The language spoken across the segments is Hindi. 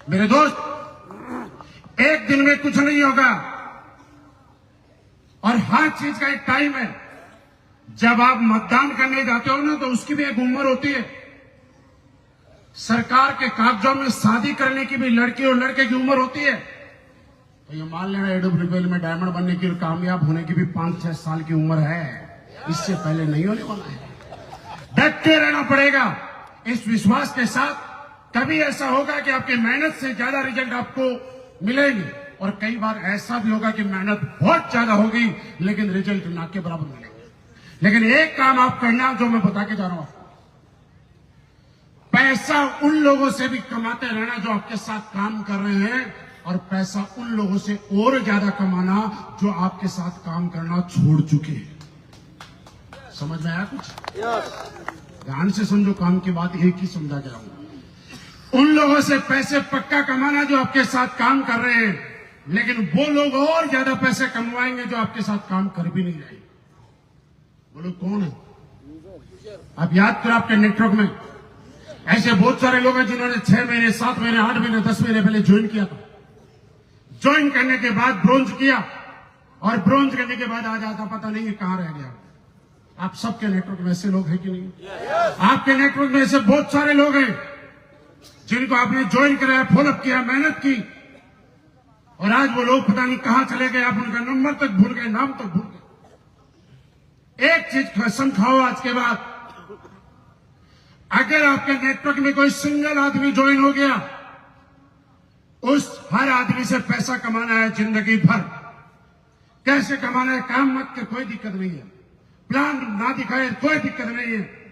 मेरे दोस्त, एक दिन में कुछ नहीं होगा और हर चीज का एक टाइम है। जब आप मतदान करने जाते हो ना तो उसकी भी एक उम्र होती है। सरकार के कागजों में शादी करने की भी लड़की और लड़के की उम्र होती है। तो ये मान लेना एडब्ल्यूएल में डायमंड बनने की और कामयाब होने की भी 5-6 साल की उम्र है। इससे पहले नहीं होने वाला है। डट के रहना पड़ेगा इस विश्वास के साथ। कभी ऐसा होगा कि आपकी मेहनत से ज्यादा रिजल्ट आपको मिलेंगे और कई बार ऐसा भी होगा कि मेहनत बहुत ज्यादा होगी लेकिन रिजल्ट ना के बराबर मिलेंगे। लेकिन एक काम आप करना जो मैं बता के जा रहा हूं, पैसा उन लोगों से भी कमाते रहना जो आपके साथ काम कर रहे हैं और पैसा उन लोगों से और ज्यादा कमाना जो आपके साथ काम करना छोड़ चुके हैं। समझ में आया कुछ? ध्यान से समझो, काम की बात एक ही समझा के रहूंगा। उन लोगों से पैसे पक्का कमाना जो आपके साथ काम कर रहे हैं, लेकिन वो लोग और ज्यादा पैसे कमवाएंगे जो आपके साथ काम कर भी नहीं रहे। वो लोग कौन है? आप याद करो, आपके नेटवर्क में ऐसे बहुत सारे लोग हैं जिन्होंने 6 महीने, 7 महीने, 8 महीने, 10 महीने पहले ज्वाइन किया था। ज्वाइन करने के बाद ब्रोंज किया और ब्रोंज करने के बाद आज आता पता नहीं कहां रह गया। आप सबके नेटवर्क में ऐसे लोग हैं कि नहीं? आपके नेटवर्क में ऐसे बहुत सारे लोग हैं जिनको आपने ज्वाइन कराया, फॉलोअप किया, मेहनत की और आज वो लोग पता नहीं कहां चले गए। आप उनका नंबर तक भूल गए, नाम तक भूल गए। एक चीज कसम खाओ आज के बाद, अगर आपके नेटवर्क में कोई सिंगल आदमी ज्वाइन हो गया, उस हर आदमी से पैसा कमाना है जिंदगी भर। कैसे कमाना है? काम मत कर, कोई दिक्कत नहीं है। प्लान ना दिखाए, कोई दिक्कत नहीं है।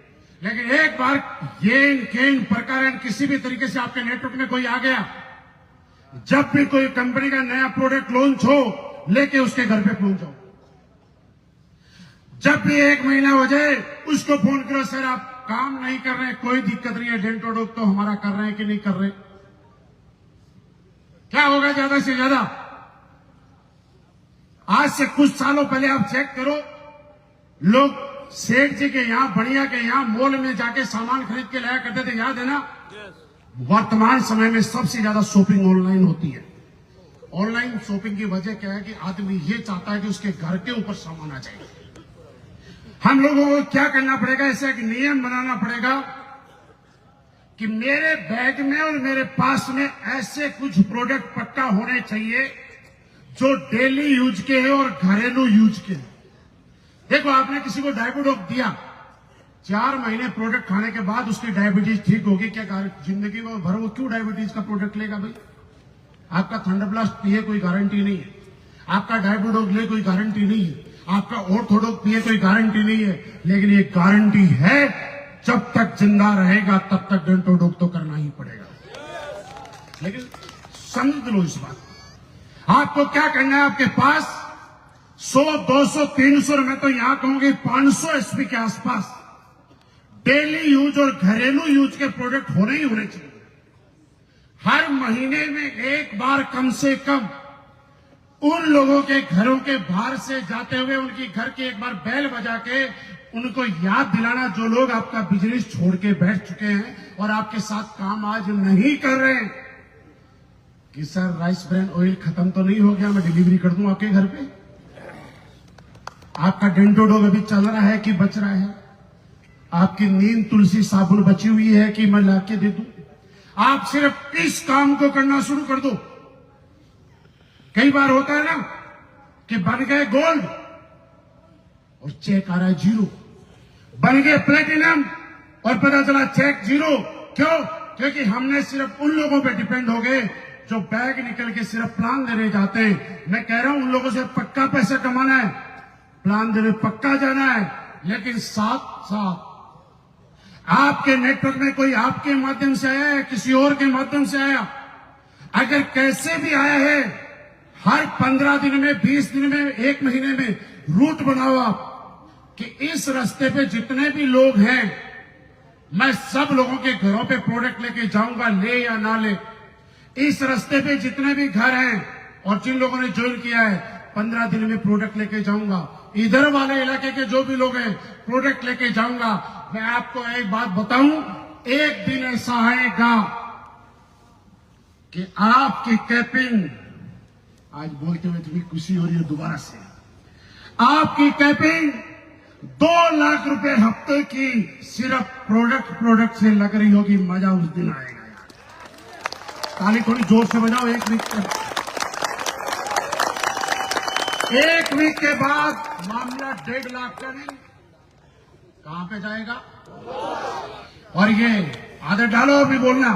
लेकिन एक बार येन केन प्रकार किसी भी तरीके से आपके नेटवर्क में कोई आ गया, जब भी कोई कंपनी का नया प्रोडक्ट लॉन्च हो, लेके उसके घर पे पहुंच जाओ। जब भी 1 महीना हो जाए उसको फोन करो, सर आप काम नहीं कर रहे, कोई दिक्कत नहीं है, डेंटोडोक तो हमारा कर रहे हैं कि नहीं कर रहे। क्या होगा ज्यादा से ज्यादा? आज से कुछ सालों पहले आप चेक करो, लोग सेठ जी के यहां, बढ़िया के यहां मॉल में जाके सामान खरीद के लाया करते थे, याद है ना? वर्तमान समय में सबसे ज्यादा शॉपिंग ऑनलाइन होती है। ऑनलाइन शॉपिंग की वजह क्या है कि आदमी ये चाहता है कि उसके घर के ऊपर सामान आ जाए। हम लोगों को क्या करना पड़ेगा? ऐसा एक नियम बनाना पड़ेगा कि मेरे बैग में और मेरे पास में ऐसे कुछ प्रोडक्ट पक्का होने चाहिए जो डेली यूज के हैं और घरेलू यूज के हैं। देखो, आपने किसी को डायबिटोक दिया, 4 महीने प्रोडक्ट खाने के बाद उसकी डायबिटीज ठीक होगी क्या? जिंदगी में भर वो क्यों डायबिटीज का प्रोडक्ट लेगा भाई? आपका थंडरब्लास्ट पिए कोई गारंटी नहीं है, आपका डायबिटोक ले कोई गारंटी नहीं है, आपका ऑर्थोडॉक पिए कोई गारंटी नहीं है। लेकिन ये गारंटी है, जब तक जिंदा रहेगा तब तक डेंटोडोक तो करना ही पड़ेगा। लेकिन समझ लो इस बात, आपको क्या करना है? आपके पास 100, 200, 300 मैं तो यहां कहूंगी 500 एसपी के आसपास डेली यूज और घरेलू यूज के प्रोडक्ट होने ही होने चाहिए। हर महीने में एक बार कम से कम उन लोगों के घरों के बाहर से जाते हुए उनकी घर की एक बार बेल बजा के उनको याद दिलाना, जो लोग आपका बिजनेस छोड़ के बैठ चुके हैं और आपके साथ काम आज नहीं कर रहे हैं, कि सर राइस ब्रांड ऑयल खत्म तो नहीं हो गया, मैं डिलीवरी कर दूं आपके घर पे। आपका डेंटोडोक अभी चल रहा है कि बच रहा है? आपकी नींद तुलसी साबुन बची हुई है कि मैं लाके दे दूं? आप सिर्फ इस काम को करना शुरू कर दो। कई बार होता है ना कि बन गए गोल्ड और चेक आ रहा है 0, बन गए प्लेटिनम और पता चला चेक 0। क्यों? क्योंकि हमने सिर्फ उन लोगों पे डिपेंड हो गए जो बैग निकल के सिर्फ प्लान देने जाते हैं। मैं कह रहा हूं उन लोगों से पक्का पैसा कमाना है, प्लान देने पक्का जाना है, लेकिन साथ साथ आपके नेटवर्क में कोई आपके माध्यम से आया है, किसी और के माध्यम से आया, अगर कैसे भी आया है, हर 15 दिन में, 20 दिन में, 1 महीने में रूट बनाओ आप कि इस रास्ते पे जितने भी लोग हैं, मैं सब लोगों के घरों पे प्रोडक्ट लेके जाऊंगा, ले या ना ले। इस रास्ते पे जितने भी घर हैं और जिन लोगों ने ज्वाइन किया है, 15 दिन में प्रोडक्ट लेके जाऊंगा। इधर वाले इलाके के जो भी लोग हैं, प्रोडक्ट लेके जाऊंगा। मैं आपको एक बात बताऊं, एक दिन ऐसा आएगा कि आपकी कैपिंग, आज बोलते हुए थोड़ी खुशी हो रही है दोबारा से, आपकी कैपिंग 2 लाख रुपए हफ्ते की सिर्फ प्रोडक्ट से लग रही होगी। मजा उस दिन आएगा यार। ताली थोड़ी जोर से बजाओ। एक वीक के बाद मामला 1.5 लाख का नहीं, कहां पे जाएगा? और ये आदत डालो अभी बोलना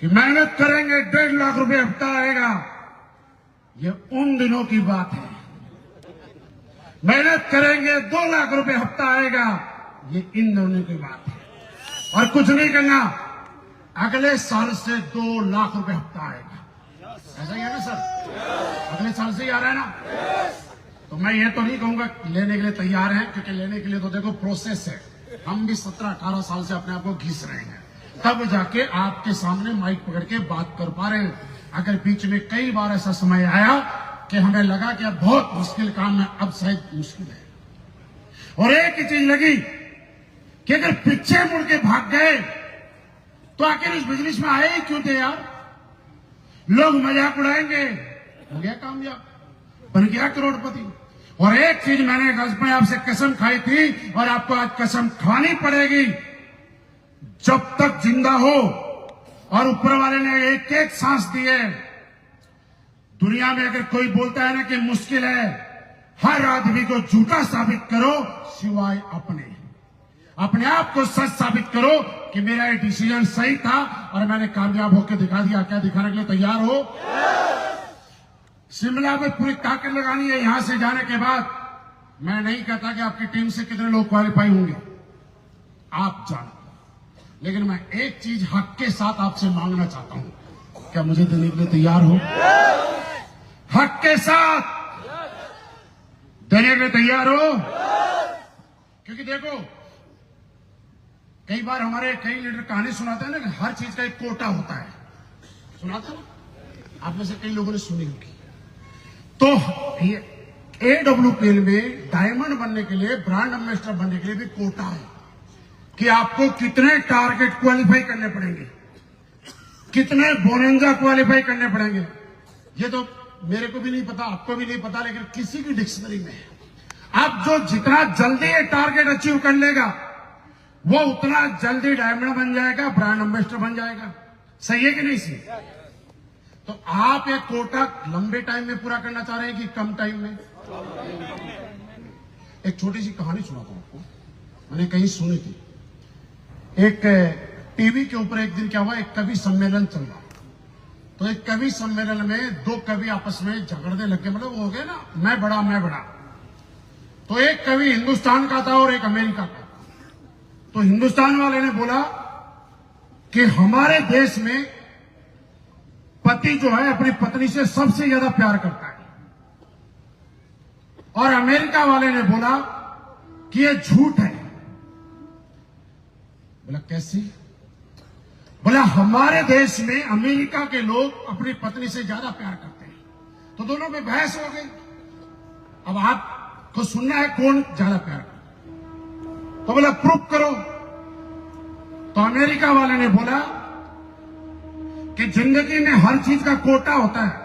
कि मेहनत करेंगे 1.5 लाख रुपए हफ्ता आएगा। ये उन दिनों की बात है। मेहनत करेंगे 2 लाख रुपए हफ्ता आएगा, ये इन दोनों की बात है। और कुछ नहीं करना, अगले साल से 2 लाख रुपए हफ्ता आएगा। ऐसा ही है ना सर? अगले साल से ही आ रहा है ना? तो मैं ये तो नहीं कहूंगा लेने के लिए तैयार हैं, क्योंकि लेने के लिए तो देखो प्रोसेस है। हम भी 17-18 साल से अपने आप को घिस रहे हैं, तब जाके आपके सामने माइक पकड़ के बात कर पा रहे हैं। अगर बीच में कई बार ऐसा समय आया कि हमें लगा कि अब बहुत मुश्किल काम है, अब शायद मुश्किल है। और एक ही चीज लगी कि अगर पीछे मुड़ के भाग गए तो आखिर इस बिजनेस में आए ही क्यों थे यार? लोग मजाक उड़ाएंगे, हो गया कामयाब, बन गया करोड़पति। और एक चीज मैंने में आपसे कसम खाई थी और आपको आज कसम खानी पड़ेगी, जब तक जिंदा हो और ऊपर वाले ने एक एक सांस दी है। दुनिया में अगर कोई बोलता है ना कि मुश्किल है, हर आदमी को झूठा साबित करो सिवाय अपने आप को सच साबित करो कि मेरा ये डिसीजन सही था और मैंने कामयाब होकर दिखा दिया। क्या दिखाने के लिए तैयार हो? शिमला में पूरी ताकत लगानी है। यहां से जाने के बाद मैं नहीं कहता कि आपकी टीम से कितने लोग क्वालिफाई होंगे, आप जानो, लेकिन मैं एक चीज हक के साथ आपसे मांगना चाहता हूं। क्या मुझे देने के लिए तैयार हो? हक के साथ देने के लिए तैयार हो? क्योंकि देखो, कई बार हमारे कई लीडर कहानी सुनाते हैं ना कि हर चीज का एक कोटा होता है। सुनाते हो? आप में से कई लोगों ने सुनी होगी। तो AWPL में डायमंड बनने के लिए, ब्रांड एम्बेसडर बनने के लिए भी कोटा है कि आपको कितने टारगेट क्वालिफाई करने पड़ेंगे, कितने बोनेंजा क्वालिफाई करने पड़ेंगे। ये तो मेरे को भी नहीं पता, आपको भी नहीं पता, लेकिन किसी की डिक्शनरी में है। अब जो जितना जल्दी ये टारगेट अचीव कर लेगा, वो उतना जल्दी डायमंड बन जाएगा, ब्रांड एम्बेसडर बन जाएगा। सही है कि नहीं? सही। तो आप एक कोटा लंबे टाइम में पूरा करना चाह रहे हैं कि कम टाइम में? एक छोटी सी कहानी सुनाता हूं आपको, मैंने कहीं सुनी थी। एक टीवी के ऊपर एक दिन क्या हुआ, एक कवि सम्मेलन चल रहा। तो एक कवि सम्मेलन में 2 कवि आपस में झगड़ने लग गए, मतलब हो गए ना, मैं बड़ा। तो एक कवि हिंदुस्तान का था और एक अमेरिका का। तो हिंदुस्तान वाले ने बोला कि हमारे देश में पति जो है अपनी पत्नी से सबसे ज्यादा प्यार करता है, और अमेरिका वाले ने बोला कि यह झूठ है। बोला कैसी? बोला हमारे देश में अमेरिका के लोग अपनी पत्नी से ज्यादा प्यार करते हैं। तो दोनों में बहस हो गई। अब आपको सुनना है कौन ज्यादा प्यार करता है। तो बोला प्रूफ करो। तो अमेरिका वाले ने बोला कि जिंदगी में हर चीज का कोटा होता है,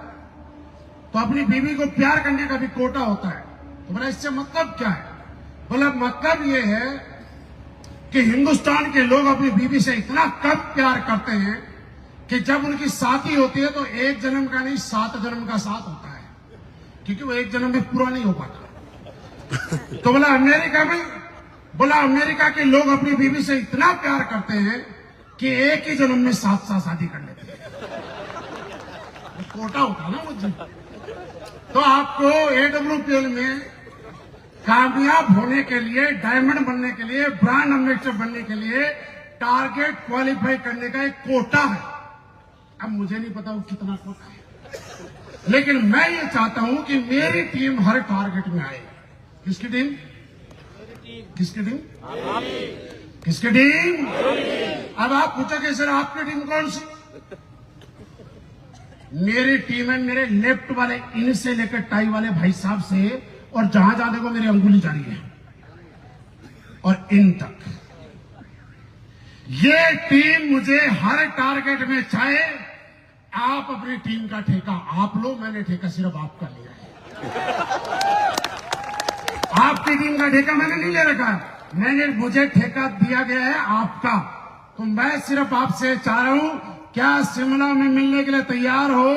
तो अपनी बीवी को प्यार करने का भी कोटा होता है। तो बोला इससे मतलब क्या है? बोला मतलब ये है कि हिंदुस्तान के लोग अपनी बीवी से इतना कम प्यार करते हैं कि जब उनकी शादी होती है तो 1 जन्म का नहीं 7 जन्म का साथ होता है, क्योंकि वो 1 जन्म में पूरा नहीं हो पाता। तो बोला अमेरिका में, बोला अमेरिका के लोग अपनी बीवी से इतना प्यार करते हैं कि 1 ही जन्म में 7 साल शादी कर लेते हैं। कोटा होता ना मुझे। तो आपको AWPL में कामयाब होने के लिए, डायमंड बनने के लिए, ब्रांड एम्बेसडर बनने के लिए टारगेट क्वालिफाई करने का एक कोटा है। अब मुझे नहीं पता वो कितना कोटा है, लेकिन मैं ये चाहता हूं कि मेरी टीम हर टारगेट में आए। किसकी टीम? किसकी टीम? किसकी टीम? अब आप पूछोगे सर आपकी टीम कौन सी? मेरी टीम है मेरे लेफ्ट वाले इन से लेकर टाई वाले भाई साहब से, और जहां जहां देखो मेरी अंगुली जा रही है, और इन तक। ये टीम मुझे हर टारगेट में चाहे आप अपनी टीम का ठेका आप लो, मैंने ठेका सिर्फ आपका लिया है। आपकी टीम का ठेका मैंने नहीं ले रखा है, मुझे ठेका दिया गया है आपका। तो मैं सिर्फ आपसे चाह रहा हूं, क्या शिमला में मिलने के लिए तैयार हो?